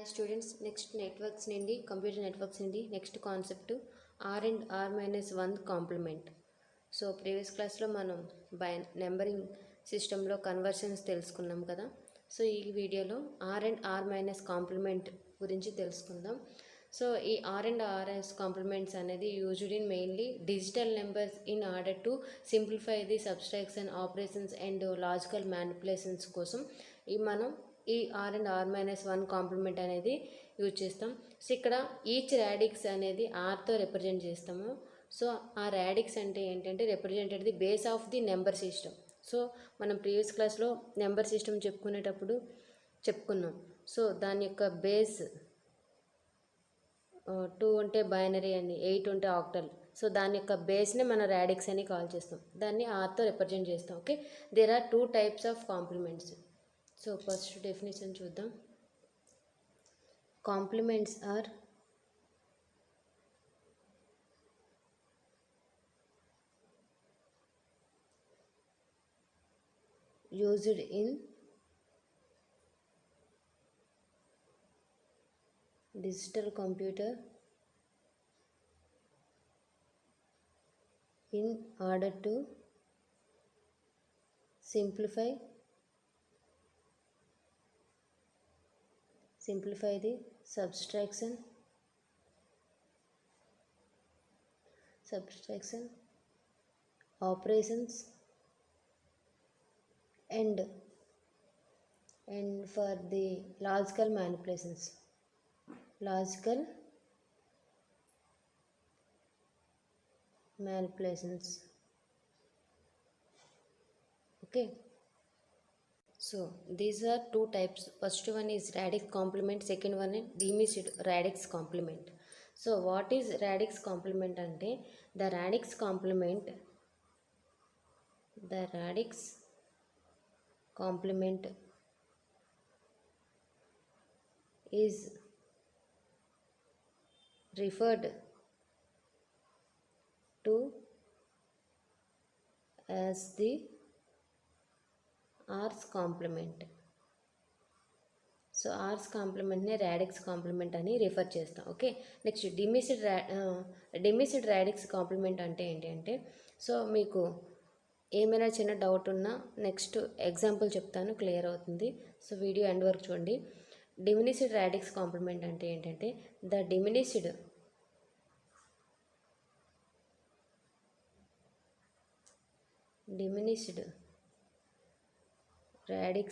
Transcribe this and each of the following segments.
Hi students, next networks nindi computer networks nindi next concept r and r minus 1 complement. So previous class lo manam by numbering system lo conversions తెలుసుకున్నాం కదా. So ఈ వీడియోలో r and r minus complement గురించి తెలుసుకుందాం. So ఈ r and r as complements అనేది used in mainly digital numbers in order to simplify the subtraction operations and logical manipulations కోసం ఈ మనం ఈ R and R minus 1 complement అనేది use చేస్తాం. సో ఇక్కడ ఈచ్ రాడిక్స్ అనేది ఆర్తో రిప్రజెంట్ చేస్తాము. సో ఆ రాడిక్స్ అంటే ఏంటంటే represented the base of the number system. So మనం ప్రీవియస్ క్లాస్లో నెంబర్ సిస్టమ్ చెప్పుకునేటప్పుడు చెప్పుకున్నాం. సో దాని యొక్క బేస్ 2 అంటే బైనరీ అని, 8 ఉంటే ఆక్టల్. సో దాని యొక్క బేస్ని మనం రాడిక్స్ అని కాల్ చేస్తాం, దాన్ని ఆర్తో రిప్రజెంట్ చేస్తాం. Okay, there are 2 types of complements. So first definition చూద్దాం. Complements are used in digital computer in order to simplify the subtraction operations and for the logical manipulations. Okay, so these are 2 types. First one is radix complement, second one is diminished radix complement. So what is radix complement ante the radix complement is referred to as the R's complement. So R's కాంప్లిమెంట్ని radix complement అని refer చేస్తాం. Okay, next diminished radix complement అంటే ఏంటి అంటే, so మీకు ఏమైనా చిన్న doubt ఉన్నా నెక్స్ట్ ఎగ్జాంపుల్ చెప్తాను, క్లియర్ అవుతుంది. సో వీడియో ఎండ్ వరకు చూడండి. డిమినిస్డ్ రాడిక్స్ కాంప్లిమెంట్ అంటే ఏంటంటే ద డిమినిస్డ్ radix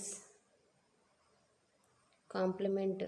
complement